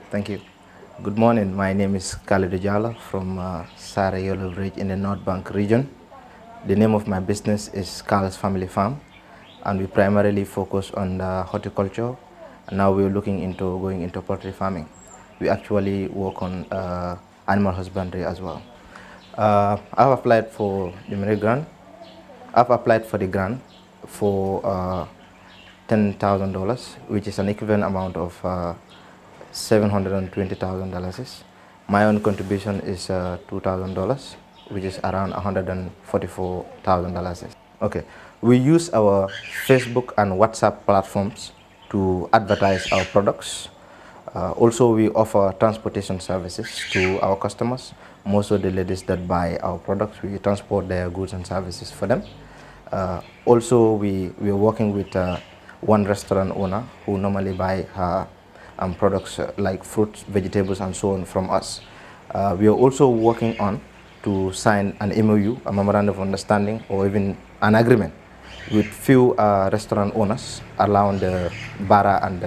Thank you. Good morning. My name is Khalid Jala from Sarayolo Village in the North Bank region. The name of my business is Carl's Family Farm, and we primarily focus on horticulture. And now we're looking into going into poultry farming. We actually work on animal husbandry as well. I've applied for the merit grant. I've applied for the grant for $10,000, which is an equivalent amount of $720,000. My own contribution is $2,000, which is around $144,000. Okay, we use our Facebook and WhatsApp platforms to advertise our products. Also, we offer transportation services to our customers. Most of the ladies that buy our products, we transport their goods and services for them. Also, we are working with one restaurant owner who normally buy her products like fruits, vegetables, and so on from us. We are also working on to sign an MOU, a memorandum of understanding, or even an agreement with few restaurant owners around the Bara and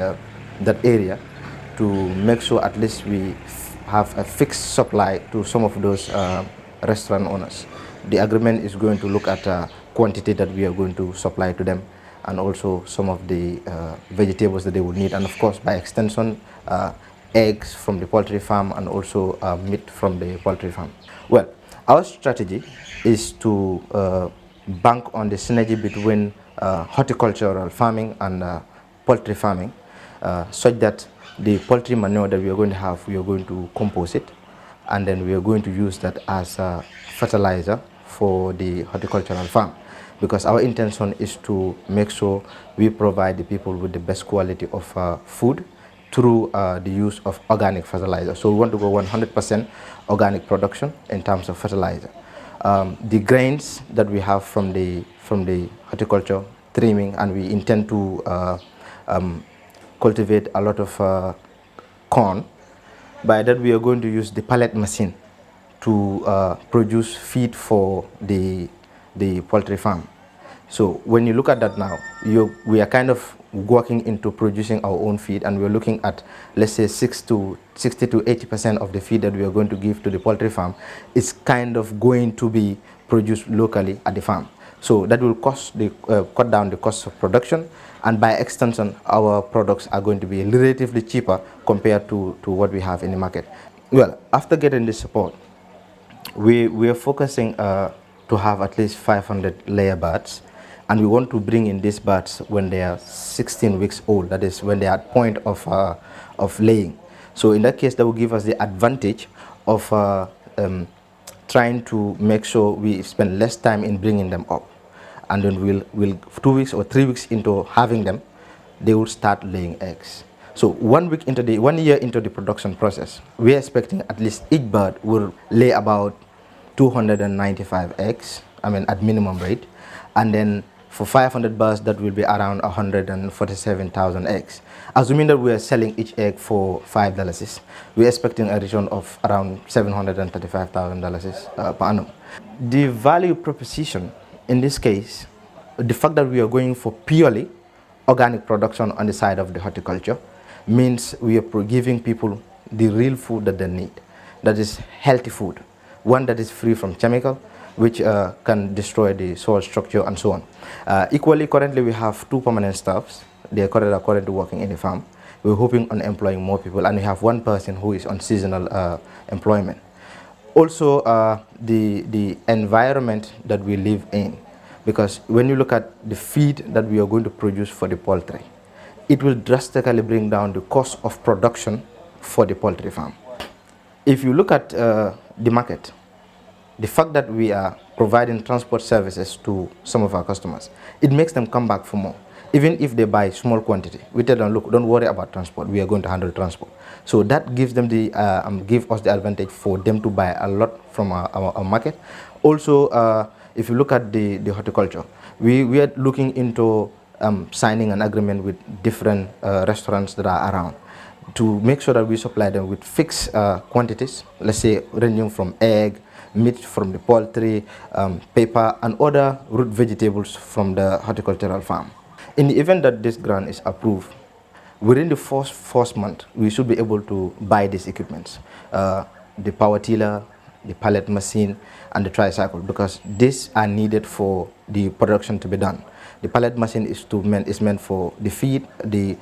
that area to make sure at least we have a fixed supply to some of those restaurant owners. The agreement is going to look at quantity that we are going to supply to them, and also some of the vegetables that they will need, and of course by extension eggs from the poultry farm, and also meat from the poultry farm. Well, our strategy is to bank on the synergy between horticultural farming and poultry farming, such that the poultry manure that we are going to have, we are going to compose it, and then we are going to use that as a fertilizer for the horticultural farm, because our intention is to make sure we provide the people with the best quality of food through the use of organic fertilizer. So we want to go 100% organic production in terms of fertilizer. The grains that we have from the horticulture trimming, and we intend to cultivate a lot of corn. By that, we are going to use the pallet machine to produce feed for the poultry farm. So when you look at that now, we are kind of working into producing our own feed, and we're looking at, let's say, 60 to 80% of the feed that we are going to give to the poultry farm is kind of going to be produced locally at the farm. So that will cut down the cost of production, and by extension, our products are going to be relatively cheaper compared to what we have in the market. Well, after getting this support, we are focusing to have at least 500 layer birds, and we want to bring in these birds when they are 16 weeks old, that is when they are at point of laying. So in that case, that will give us the advantage of trying to make sure we spend less time in bringing them up, and then we'll 2 weeks or 3 weeks into having them, they will start laying eggs. So 1 year into the production process, we are expecting at least each bird will lay about 295 eggs, at minimum rate, and then for 500 birds, that will be around 147,000 eggs. Assuming that we are selling each egg for $5, we are expecting a return of around $735,000 per annum. The value proposition in this case, the fact that we are going for purely organic production on the side of the horticulture, means we are giving people the real food that they need, that is healthy food, one that is free from chemical, which can destroy the soil structure and so on. Equally, currently we have 2 permanent staffs. They are currently working in the farm. We're hoping on employing more people, and we have 1 person who is on seasonal employment. Also, the environment that we live in, because when you look at the feed that we are going to produce for the poultry, it will drastically bring down the cost of production for the poultry farm. If you look at the market, the fact that we are providing transport services to some of our customers, it makes them come back for more. Even if they buy small quantity, we tell them, look, don't worry about transport, we are going to handle transport. So that gives them give us the advantage for them to buy a lot from our market. Also, if you look at the horticulture, we are looking into signing an agreement with different restaurants that are around, to make sure that we supply them with fixed quantities, let's say ranging from egg, meat from the poultry, paper, and other root vegetables from the horticultural farm. In the event that this grant is approved, within the first month, we should be able to buy these equipments, the power tiller, the pallet machine, and the tricycle, because these are needed for the production to be done. The pallet machine is meant for the feed. The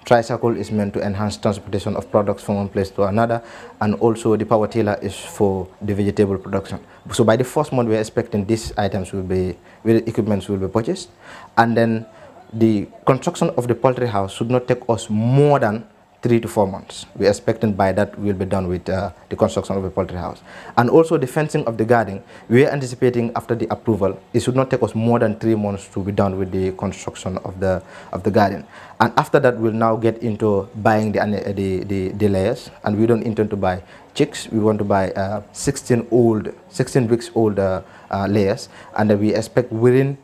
tricycle is meant to enhance transportation of products from one place to another, and also the power tiller is for the vegetable production. So by the first month, we're expecting these items equipments will be purchased, and then the construction of the poultry house should not take us more than 3 to 4 months. We're expecting by that we'll be done with the construction of the poultry house. And also the fencing of the garden, we're anticipating after the approval, it should not take us more than 3 months to be done with the construction of the garden. And after that, we'll now get into buying the layers, and we don't intend to buy chicks. We want to buy 16 weeks old layers, and we expect within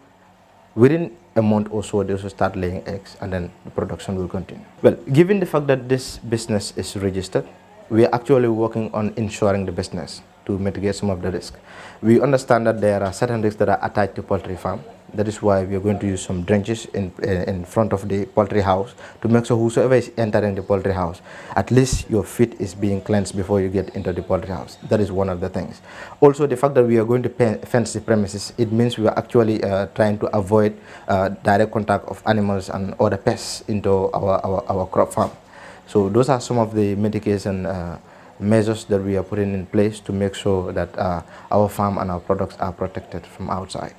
a month or so, they will start laying eggs, and then the production will continue. Well, given the fact that this business is registered, we are actually working on insuring the business to mitigate some of the risk. We understand that there are certain risks that are attached to poultry farm. That is why we are going to use some drenches in front of the poultry house to make sure whosoever is entering the poultry house, at least your feet is being cleansed before you get into the poultry house. That is one of the things. Also, the fact that we are going to fence the premises, it means we are actually trying to avoid direct contact of animals and other pests into our crop farm. So those are some of the mitigation measures that we are putting in place to make sure that our farm and our products are protected from outside.